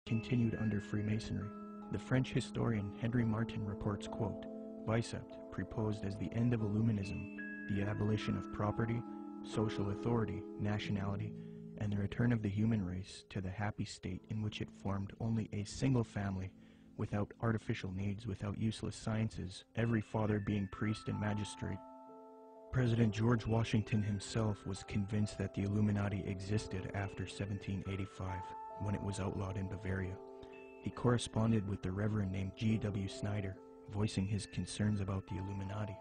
continued under Freemasonry. The French historian Henry Martin reports, quote, Bicept proposed as the end of Illuminism the abolition of property, social authority, nationality, and the return of the human race to the happy state in which it formed only a single family, without artificial needs, without useless sciences, every father being priest and magistrate. President George Washington himself was convinced that the Illuminati existed after 1785, when it was outlawed in Bavaria. He corresponded with the Reverend named G.W. Snyder, voicing his concerns about the Illuminati.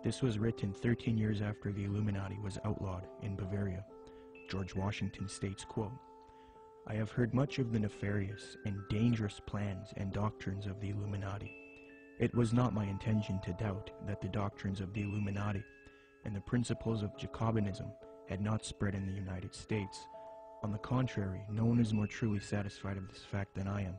This was written 13 years after the Illuminati was outlawed in Bavaria. George Washington states, quote, I have heard much of the nefarious and dangerous plans and doctrines of the Illuminati. It was not my intention to doubt that the doctrines of the Illuminati and the principles of Jacobinism had not spread in the United States. On the contrary, no one is more truly satisfied of this fact than I am.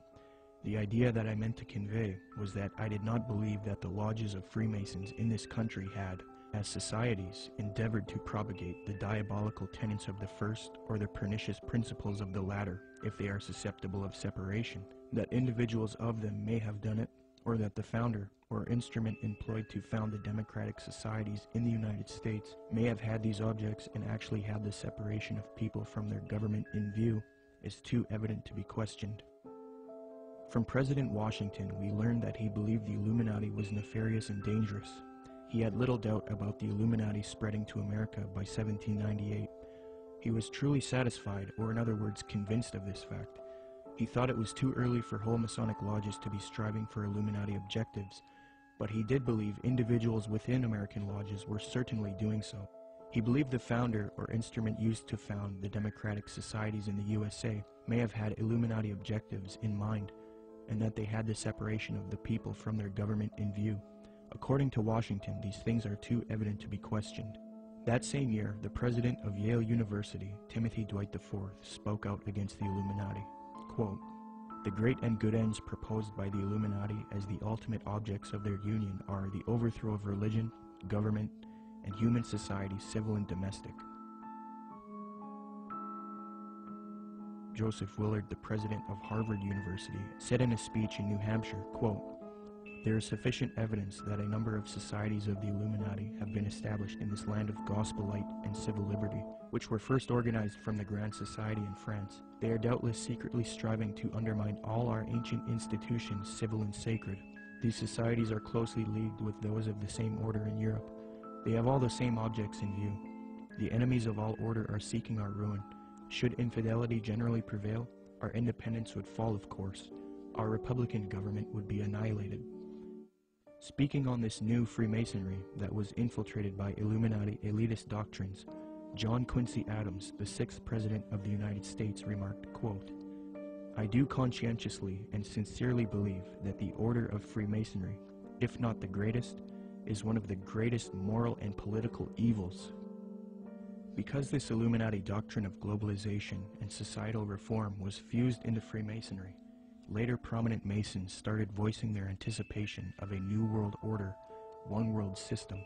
The idea that I meant to convey was that I did not believe that the lodges of Freemasons in this country had, as societies, endeavored to propagate the diabolical tenets of the first or the pernicious principles of the latter, if they are susceptible of separation, that individuals of them may have done it, or that the founder or instrument employed to found the democratic societies in the United States may have had these objects and actually had the separation of people from their government in view, is too evident to be questioned. From President Washington, we learned that he believed the Illuminati was nefarious and dangerous. He had little doubt about the Illuminati spreading to America by 1798. He was truly satisfied, or in other words, convinced of this fact. He thought it was too early for whole Masonic lodges to be striving for Illuminati objectives, but he did believe individuals within American lodges were certainly doing so. He believed the founder or instrument used to found the democratic societies in the USA may have had Illuminati objectives in mind, and that they had the separation of the people from their government in view. According to Washington, these things are too evident to be questioned. That same year, the president of Yale University, Timothy Dwight IV, spoke out against the Illuminati. Quote, the great and good ends proposed by the Illuminati as the ultimate objects of their union are the overthrow of religion, government, and human society, civil and domestic. Joseph Willard, the president of Harvard University, said in a speech in New Hampshire, quote, there is sufficient evidence that a number of societies of the Illuminati have been established in this land of gospel light and civil liberty, which were first organized from the Grand Society in France. They are doubtless secretly striving to undermine all our ancient institutions, civil and sacred. These societies are closely leagued with those of the same order in Europe. They have all the same objects in view. The enemies of all order are seeking our ruin. Should infidelity generally prevail, our independence would fall, of course. Our republican government would be annihilated. Speaking on this new Freemasonry that was infiltrated by Illuminati elitist doctrines, John Quincy Adams, the 6th President of the United States, remarked, quote, I do conscientiously and sincerely believe that the order of Freemasonry, if not the greatest, is one of the greatest moral and political evils. Because this Illuminati doctrine of globalization and societal reform was fused into Freemasonry, later prominent Masons started voicing their anticipation of a new world order, one world system.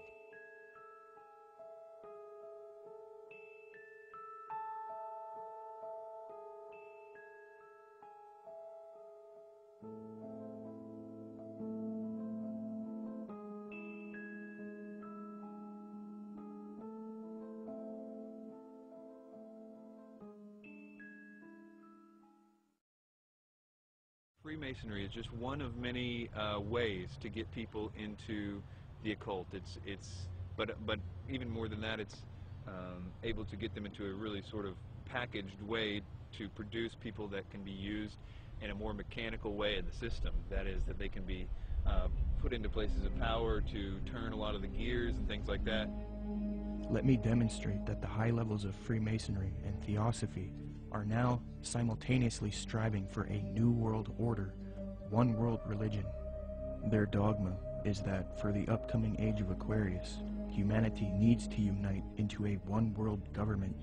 Freemasonry is just one of many ways to get people into the occult. But even more than that, it's able to get them into a really sort of packaged way to produce people that can be used in a more mechanical way in the system. That is, that they can be put into places of power to turn a lot of the gears and things like that. Let me demonstrate that the high levels of Freemasonry and Theosophy are now simultaneously striving for a new world order, one world religion. Their dogma is that for the upcoming age of Aquarius, humanity needs to unite into a one world government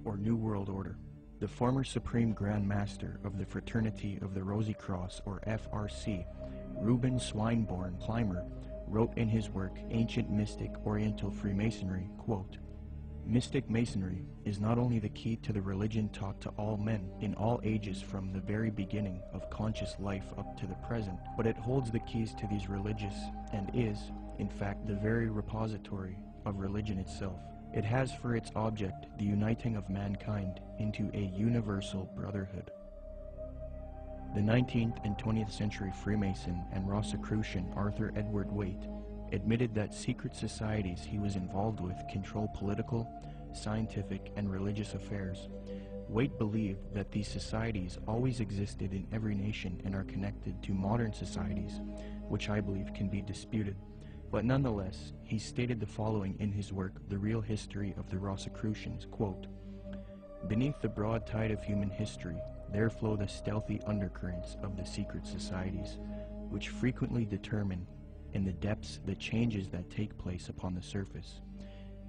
or new world order. The former Supreme Grand Master of the Fraternity of the Rosy Cross, or FRC, Reuben Swinburne-Clymer, wrote in his work Ancient Mystic Oriental Freemasonry, quote, Mystic Masonry is not only the key to the religion taught to all men in all ages from the very beginning of conscious life up to the present, but it holds the keys to these religious and is, in fact, the very repository of religion itself. It has for its object the uniting of mankind into a universal brotherhood. The 19th and 20th century Freemason and Rosicrucian Arthur Edward Waite admitted that secret societies he was involved with control political, scientific, and religious affairs. Waite believed that these societies always existed in every nation and are connected to modern societies, which I believe can be disputed. But nonetheless, he stated the following in his work, The Real History of the Rosicrucians, quote, "Beneath the broad tide of human history, there flow the stealthy undercurrents of the secret societies, which frequently determine in the depths the changes that take place upon the surface.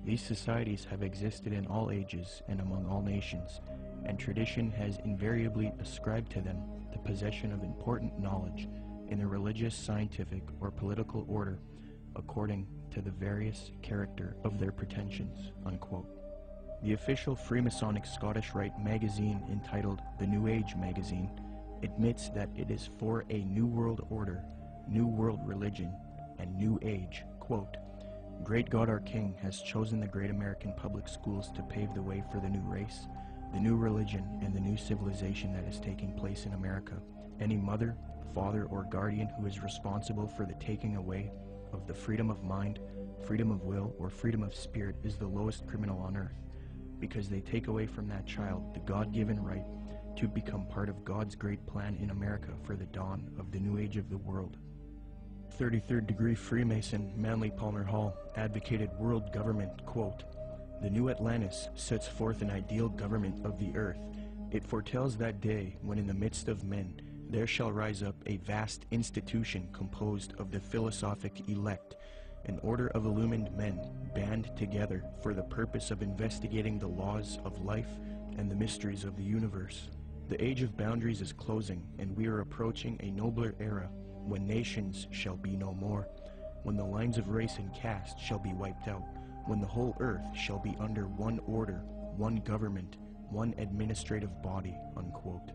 These societies have existed in all ages and among all nations, and tradition has invariably ascribed to them the possession of important knowledge in the religious, scientific, or political order according to the various character of their pretensions," unquote. The official Freemasonic Scottish Rite magazine, entitled The New Age magazine, admits that it is for a New World Order, New World Religion, and New Age. Quote, "Great God our King has chosen the great American public schools to pave the way for the new race, the new religion, and the new civilization that is taking place in America. Any mother, father, or guardian who is responsible for the taking away of the freedom of mind, freedom of will, or freedom of spirit is the lowest criminal on earth, because they take away from that child the God-given right to become part of God's great plan in America for the dawn of the new age of the world." 33rd degree Freemason Manly Palmer Hall advocated world government, quote, "The new Atlantis sets forth an ideal government of the earth. It foretells that day when in the midst of men there shall rise up a vast institution composed of the philosophic elect, an order of illumined men band together for the purpose of investigating the laws of life and the mysteries of the universe. The age of boundaries is closing, and we are approaching a nobler era when nations shall be no more, when the lines of race and caste shall be wiped out, when the whole earth shall be under one order, one government, one administrative body," unquote.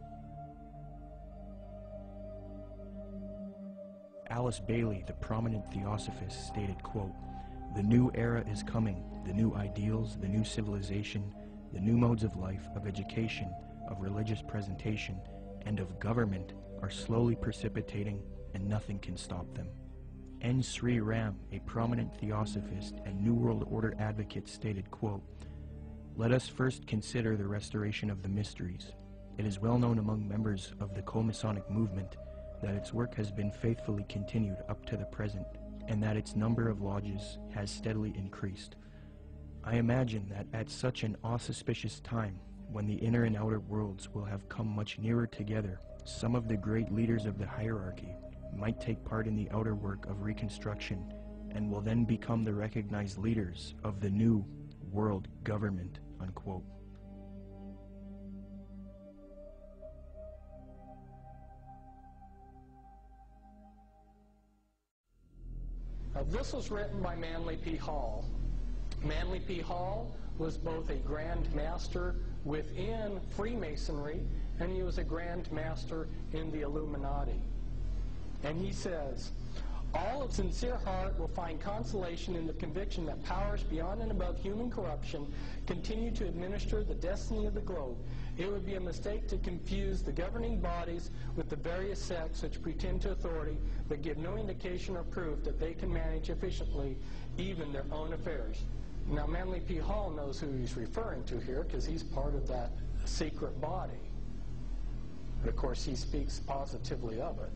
Alice Bailey, the prominent theosophist, stated, quote, "The new era is coming, the new ideals, the new civilization, the new modes of life, of education, of religious presentation, and of government are slowly precipitating, and nothing can stop them." N. Sri Ram, a prominent theosophist and New World Order advocate, stated, quote, "Let us first consider the restoration of the mysteries. It is well known among members of the co-Masonic movement that its work has been faithfully continued up to the present, and that its number of lodges has steadily increased. I imagine that at such an auspicious time, when the inner and outer worlds will have come much nearer together, some of the great leaders of the hierarchy might take part in the outer work of reconstruction and will then become the recognized leaders of the new world government," unquote. This was written by Manly P. Hall. Manly P. Hall was both a Grand Master within Freemasonry, and he was a Grand Master in the Illuminati. And he says, "All of sincere heart will find consolation in the conviction that powers beyond and above human corruption continue to administer the destiny of the globe. It would be a mistake to confuse the governing bodies with the various sects which pretend to authority but give no indication or proof that they can manage efficiently even their own affairs." Now, Manly P. Hall knows who he's referring to here because he's part of that secret body. But of course, he speaks positively of it.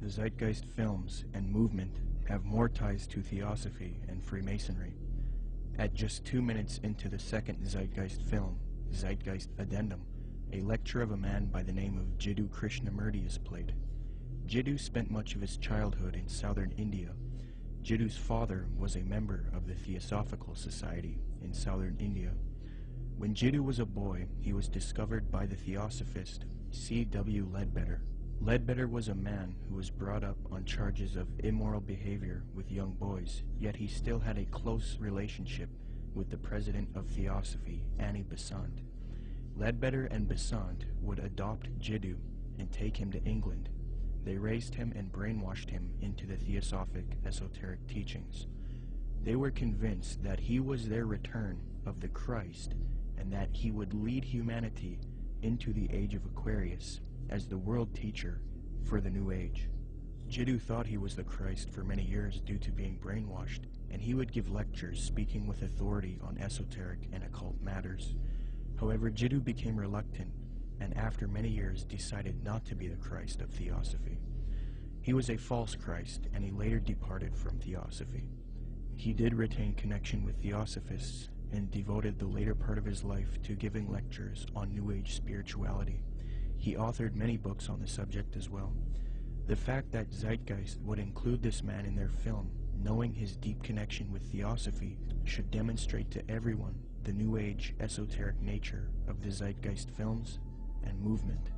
The Zeitgeist films and movement have more ties to Theosophy and Freemasonry. At just 2 minutes into the second Zeitgeist film, Zeitgeist Addendum, a lecture of a man by the name of Jiddu Krishnamurti is played. Jiddu spent much of his childhood in southern India. Jiddu's father was a member of the Theosophical Society in southern India. When Jiddu was a boy, he was discovered by the Theosophist C.W. Ledbetter. Ledbetter was a man who was brought up on charges of immoral behavior with young boys, yet he still had a close relationship with the president of Theosophy, Annie Besant. Ledbetter and Besant would adopt Jiddu and take him to England. They raised him and brainwashed him into the Theosophic esoteric teachings. They were convinced that he was their return of the Christ and that he would lead humanity into the age of Aquarius as the world teacher for the New Age. Jiddu thought he was the Christ for many years due to being brainwashed, and he would give lectures speaking with authority on esoteric and occult matters. However, Jiddu became reluctant and after many years decided not to be the Christ of Theosophy. He was a false Christ, and he later departed from Theosophy. He did retain connection with Theosophists and devoted the later part of his life to giving lectures on New Age spirituality. He authored many books on the subject as well. The fact that Zeitgeist would include this man in their film, knowing his deep connection with Theosophy, should demonstrate to everyone the New Age esoteric nature of the Zeitgeist films and movement.